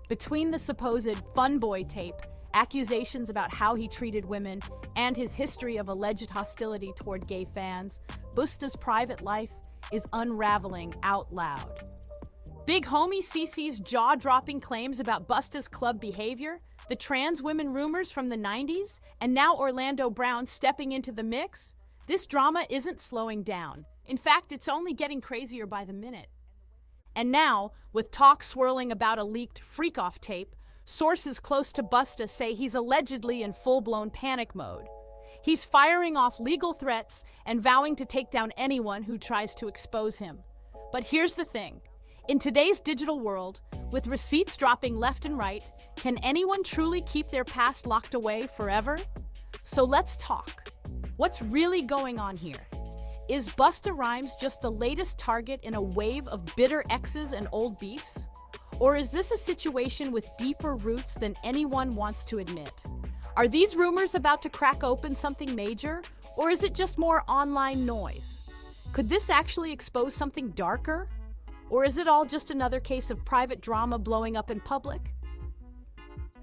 Between the supposed Fun Boy tape, accusations about how he treated women, and his history of alleged hostility toward gay fans, Busta's private life is unraveling out loud. Big homie CeCe's jaw-dropping claims about Busta's club behavior, the trans women rumors from the 90s, and now Orlando Brown stepping into the mix? This drama isn't slowing down. In fact, it's only getting crazier by the minute. And now, with talk swirling about a leaked freak-off tape, sources close to Busta say he's allegedly in full-blown panic mode. He's firing off legal threats and vowing to take down anyone who tries to expose him. But here's the thing. In today's digital world, with receipts dropping left and right, can anyone truly keep their past locked away forever? So let's talk. What's really going on here? Is Busta Rhymes just the latest target in a wave of bitter exes and old beefs? Or is this a situation with deeper roots than anyone wants to admit? Are these rumors about to crack open something major? Or is it just more online noise? Could this actually expose something darker? Or is it all just another case of private drama blowing up in public?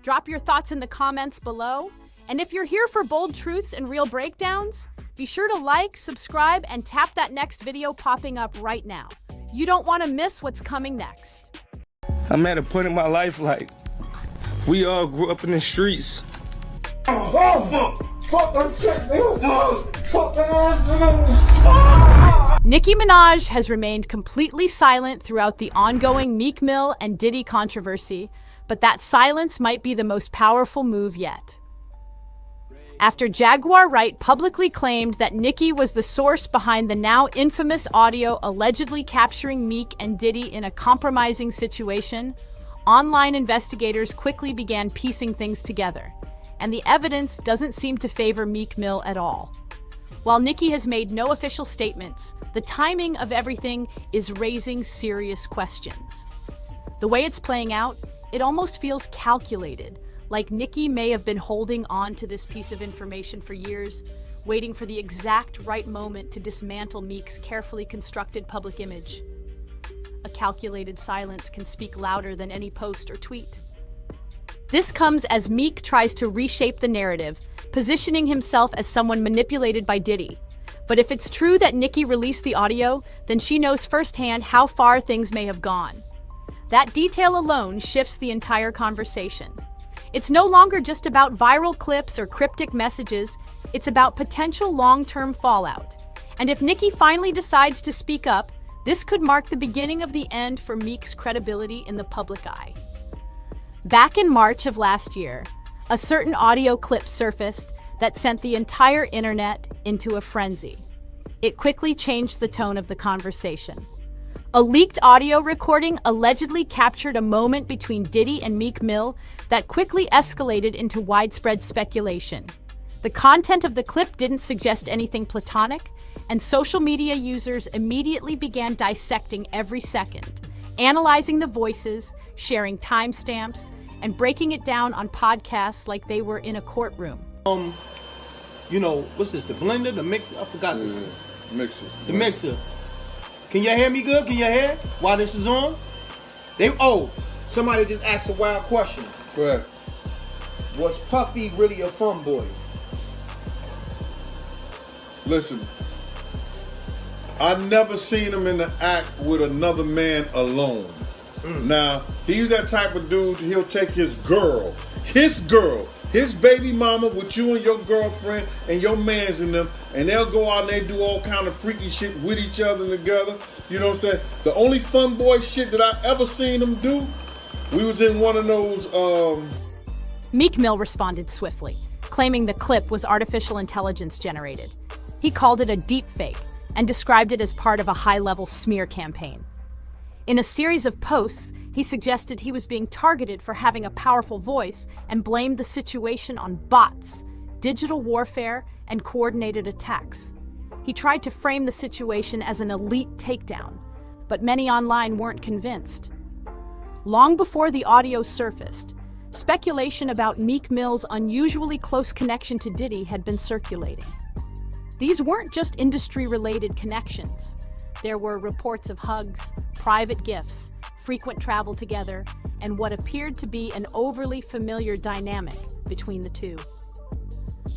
Drop your thoughts in the comments below. And if you're here for bold truths and real breakdowns, be sure to like, subscribe, and tap that next video popping up right now. You don't want to miss what's coming next.
I'm at a point in my life like we all grew up in the streets.
Nicki Minaj has remained completely silent throughout the ongoing Meek Mill and Diddy controversy, but that silence might be the most powerful move yet. After Jaguar Wright publicly claimed that Nicki was the source behind the now infamous audio allegedly capturing Meek and Diddy in a compromising situation, online investigators quickly began piecing things together, and the evidence doesn't seem to favor Meek Mill at all. While Nicki has made no official statements, the timing of everything is raising serious questions. The way it's playing out, it almost feels calculated, like Nicki may have been holding on to this piece of information for years, waiting for the exact right moment to dismantle Meek's carefully constructed public image. A calculated silence can speak louder than any post or tweet. This comes as Meek tries to reshape the narrative, positioning himself as someone manipulated by Diddy. But if it's true that Nicki released the audio, then she knows firsthand how far things may have gone. That detail alone shifts the entire conversation. It's no longer just about viral clips or cryptic messages, it's about potential long-term fallout. And if Nicki finally decides to speak up, this could mark the beginning of the end for Meek's credibility in the public eye. Back in March of last year, a certain audio clip surfaced that sent the entire internet into a frenzy. It quickly changed the tone of the conversation. A leaked audio recording allegedly captured a moment between Diddy and Meek Mill that quickly escalated into widespread speculation. The content of the clip didn't suggest anything platonic, and social media users immediately began dissecting every second, analyzing the voices, sharing timestamps, and breaking it down on podcasts like they were in a courtroom.
What's this, the blender, the mixer? I forgot this.
Mixer.
The mixer. Can you hear me good? Can you hear while this is on? Somebody just asked a wild question.
Go ahead.
Was Puffy really a fun boy?
Listen, I never seen him in the act with another man alone. Now, he's that type of dude, he'll take his girl, his baby mama with you and your girlfriend and your mans in them, and they'll go out and they do all kind of freaky shit with each other together. You know what I'm saying? The only fun boy shit that I ever seen him do, we was in one of those,
Meek Mill responded swiftly, claiming the clip was artificial intelligence generated. He called it a deepfake and described it as part of a high-level smear campaign. In a series of posts, he suggested he was being targeted for having a powerful voice and blamed the situation on bots, digital warfare, and coordinated attacks. He tried to frame the situation as an elite takedown. but many online weren't convinced. Long before the audio surfaced, speculation about Meek Mill's unusually close connection to Diddy had been circulating. These weren't just industry-related connections. There were reports of hugs, private gifts, frequent travel together, and what appeared to be an overly familiar dynamic between the two.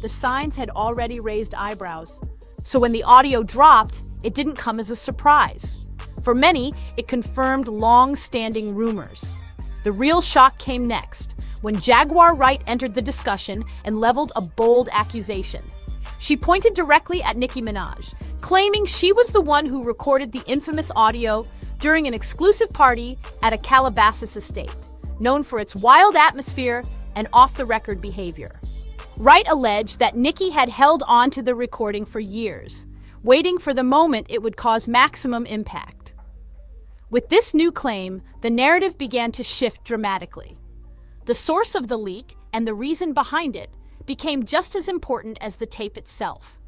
The signs had already raised eyebrows, so when the audio dropped, it didn't come as a surprise. For many, it confirmed long-standing rumors. The real shock came next, when Jaguar Wright entered the discussion and leveled a bold accusation. She pointed directly at Nicki Minaj, claiming she was the one who recorded the infamous audio during an exclusive party at a Calabasas estate, known for its wild atmosphere and off-the-record behavior. Wright alleged that Nicki had held on to the recording for years, waiting for the moment it would cause maximum impact. With this new claim, the narrative began to shift dramatically. The source of the leak and the reason behind it became just as important as the tape itself.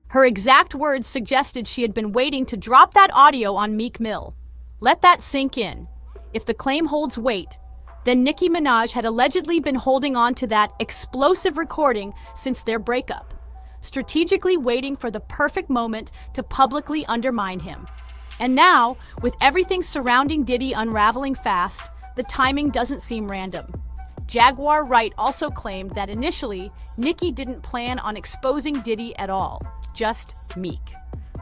Her exact words suggested she had been waiting to drop that audio on Meek Mill. Let that sink in. If the claim holds weight, then Nicki Minaj had allegedly been holding on to that explosive recording since their breakup, strategically waiting for the perfect moment to publicly undermine him. And now, with everything surrounding Diddy unraveling fast, the timing doesn't seem random. Jaguar Wright also claimed that initially, Nicki didn't plan on exposing Diddy at all, just Meek.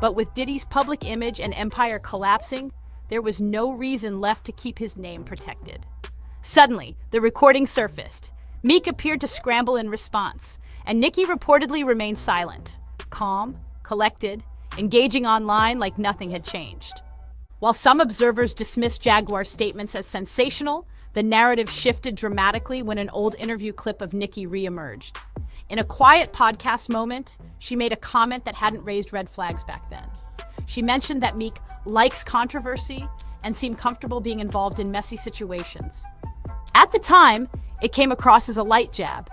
But with Diddy's public image and empire collapsing, there was no reason left to keep his name protected. Suddenly, the recording surfaced. Meek appeared to scramble in response, and Nicki reportedly remained silent, calm, collected, engaging online like nothing had changed. While some observers dismissed Jaguar's statements as sensational, the narrative shifted dramatically when an old interview clip of Nicki re-emerged. In a quiet podcast moment, she made a comment that hadn't raised red flags back then. She mentioned that Meek likes controversy and seemed comfortable being involved in messy situations. At the time, it came across as a light jab,